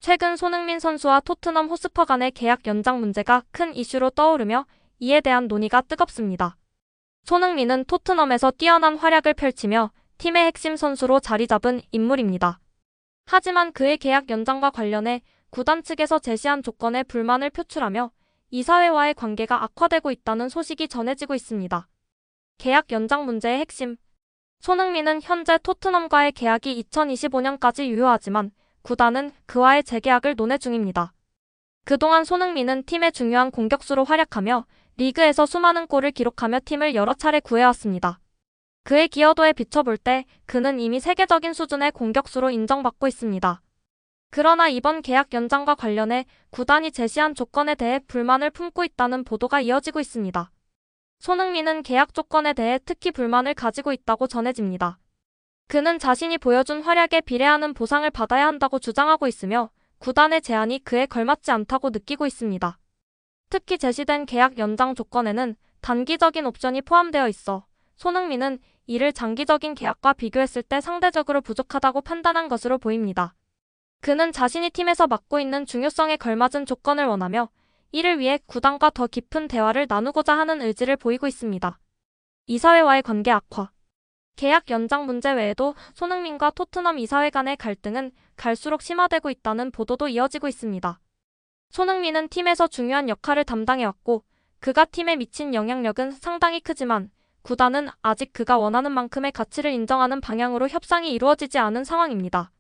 최근 손흥민 선수와 토트넘 호스퍼 간의 계약 연장 문제가 큰 이슈로 떠오르며 이에 대한 논의가 뜨겁습니다. 손흥민은 토트넘에서 뛰어난 활약을 펼치며 팀의 핵심 선수로 자리 잡은 인물입니다. 하지만 그의 계약 연장과 관련해 구단 측에서 제시한 조건에 불만을 표출하며 이사회와의 관계가 악화되고 있다는 소식이 전해지고 있습니다. 계약 연장 문제의 핵심. 손흥민은 현재 토트넘과의 계약이 2025년까지 유효하지만 구단은 그와의 재계약을 논의 중입니다. 그동안 손흥민은 팀의 중요한 공격수로 활약하며 리그에서 수많은 골을 기록하며 팀을 여러 차례 구해왔습니다. 그의 기여도에 비춰볼 때 그는 이미 세계적인 수준의 공격수로 인정받고 있습니다. 그러나 이번 계약 연장과 관련해 구단이 제시한 조건에 대해 불만을 품고 있다는 보도가 이어지고 있습니다. 손흥민은 계약 조건에 대해 특히 불만을 가지고 있다고 전해집니다. 그는 자신이 보여준 활약에 비례하는 보상을 받아야 한다고 주장하고 있으며 구단의 제안이 그에 걸맞지 않다고 느끼고 있습니다. 특히 제시된 계약 연장 조건에는 단기적인 옵션이 포함되어 있어 손흥민은 이를 장기적인 계약과 비교했을 때 상대적으로 부족하다고 판단한 것으로 보입니다. 그는 자신이 팀에서 맡고 있는 중요성에 걸맞은 조건을 원하며 이를 위해 구단과 더 깊은 대화를 나누고자 하는 의지를 보이고 있습니다. 이사회와의 관계 악화. 계약 연장 문제 외에도 손흥민과 토트넘 이사회 간의 갈등은 갈수록 심화되고 있다는 보도도 이어지고 있습니다. 손흥민은 팀에서 중요한 역할을 담당해왔고 그가 팀에 미친 영향력은 상당히 크지만 구단은 아직 그가 원하는 만큼의 가치를 인정하는 방향으로 협상이 이루어지지 않은 상황입니다.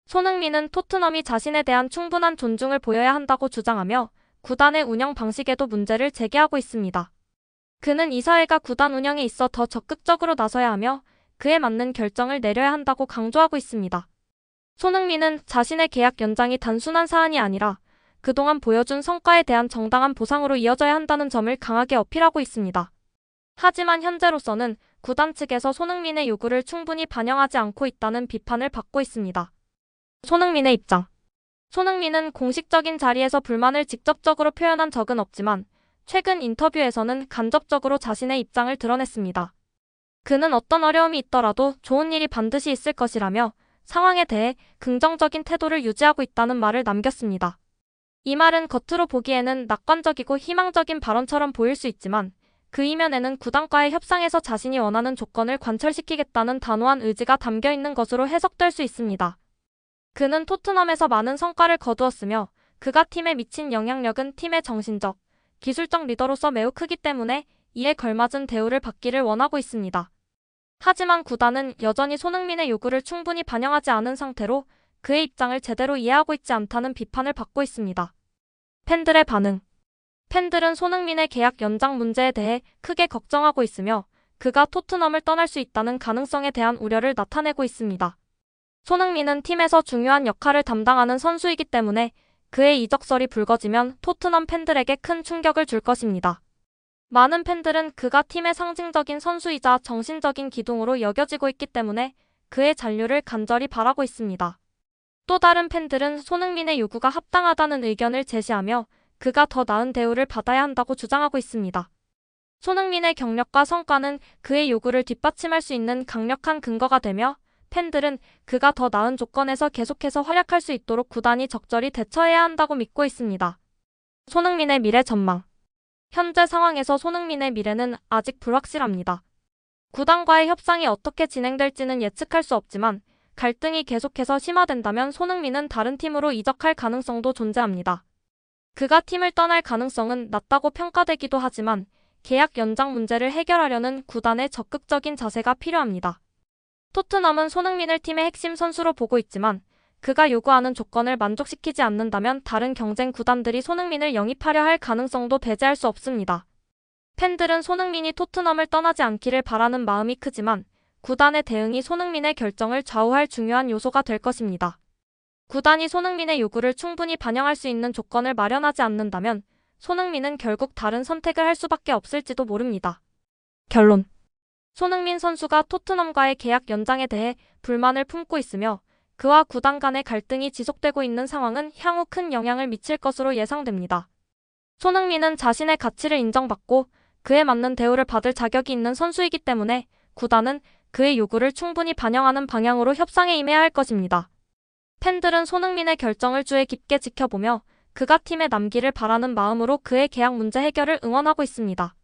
손흥민은 토트넘이 자신에 대한 충분한 존중을 보여야 한다고 주장하며 구단의 운영 방식에도 문제를 제기하고 있습니다. 그는 이사회가 구단 운영에 있어 더 적극적으로 나서야 하며 그에 맞는 결정을 내려야 한다고 강조하고 있습니다. 손흥민은 자신의 계약 연장이 단순한 사안이 아니라 그동안 보여준 성과에 대한 정당한 보상으로 이어져야 한다는 점을 강하게 어필하고 있습니다. 하지만 현재로서는 구단 측에서 손흥민의 요구를 충분히 반영하지 않고 있다는 비판을 받고 있습니다. 손흥민의 입장. 손흥민은 공식적인 자리에서 불만을 직접적으로 표현한 적은 없지만 최근 인터뷰에서는 간접적으로 자신의 입장을 드러냈습니다. 그는 어떤 어려움이 있더라도 좋은 일이 반드시 있을 것이라며 상황에 대해 긍정적인 태도를 유지하고 있다는 말을 남겼습니다. 이 말은 겉으로 보기에는 낙관적이고 희망적인 발언처럼 보일 수 있지만 그 이면에는 구단과의 협상에서 자신이 원하는 조건을 관철시키겠다는 단호한 의지가 담겨 있는 것으로 해석될 수 있습니다. 그는 토트넘에서 많은 성과를 거두었으며 그가 팀에 미친 영향력은 팀의 정신적, 기술적 리더로서 매우 크기 때문에 이에 걸맞은 대우를 받기를 원하고 있습니다. 하지만 구단은 여전히 손흥민의 요구를 충분히 반영하지 않은 상태로 그의 입장을 제대로 이해하고 있지 않다는 비판을 받고 있습니다. 팬들의 반응. 팬들은 손흥민의 계약 연장 문제에 대해 크게 걱정하고 있으며 그가 토트넘을 떠날 수 있다는 가능성에 대한 우려를 나타내고 있습니다. 손흥민은 팀에서 중요한 역할을 담당하는 선수이기 때문에 그의 이적설이 불거지면 토트넘 팬들에게 큰 충격을 줄 것입니다. 많은 팬들은 그가 팀의 상징적인 선수이자 정신적인 기둥으로 여겨지고 있기 때문에 그의 잔류를 간절히 바라고 있습니다. 또 다른 팬들은 손흥민의 요구가 합당하다는 의견을 제시하며 그가 더 나은 대우를 받아야 한다고 주장하고 있습니다. 손흥민의 경력과 성과는 그의 요구를 뒷받침할 수 있는 강력한 근거가 되며 팬들은 그가 더 나은 조건에서 계속해서 활약할 수 있도록 구단이 적절히 대처해야 한다고 믿고 있습니다. 손흥민의 미래 전망. 현재 상황에서 손흥민의 미래는 아직 불확실합니다. 구단과의 협상이 어떻게 진행될지는 예측할 수 없지만 갈등이 계속해서 심화된다면 손흥민은 다른 팀으로 이적할 가능성도 존재합니다. 그가 팀을 떠날 가능성은 낮다고 평가되기도 하지만 계약 연장 문제를 해결하려는 구단의 적극적인 자세가 필요합니다. 토트넘은 손흥민을 팀의 핵심 선수로 보고 있지만 그가 요구하는 조건을 만족시키지 않는다면 다른 경쟁 구단들이 손흥민을 영입하려 할 가능성도 배제할 수 없습니다. 팬들은 손흥민이 토트넘을 떠나지 않기를 바라는 마음이 크지만 구단의 대응이 손흥민의 결정을 좌우할 중요한 요소가 될 것입니다. 구단이 손흥민의 요구를 충분히 반영할 수 있는 조건을 마련하지 않는다면 손흥민은 결국 다른 선택을 할 수밖에 없을지도 모릅니다. 결론. 손흥민 선수가 토트넘과의 계약 연장에 대해 불만을 품고 있으며 그와 구단 간의 갈등이 지속되고 있는 상황은 향후 큰 영향을 미칠 것으로 예상됩니다. 손흥민은 자신의 가치를 인정받고 그에 맞는 대우를 받을 자격이 있는 선수이기 때문에 구단은 그의 요구를 충분히 반영하는 방향으로 협상에 임해야 할 것입니다. 팬들은 손흥민의 결정을 주의 깊게 지켜보며 그가 팀에 남기를 바라는 마음으로 그의 계약 문제 해결을 응원하고 있습니다.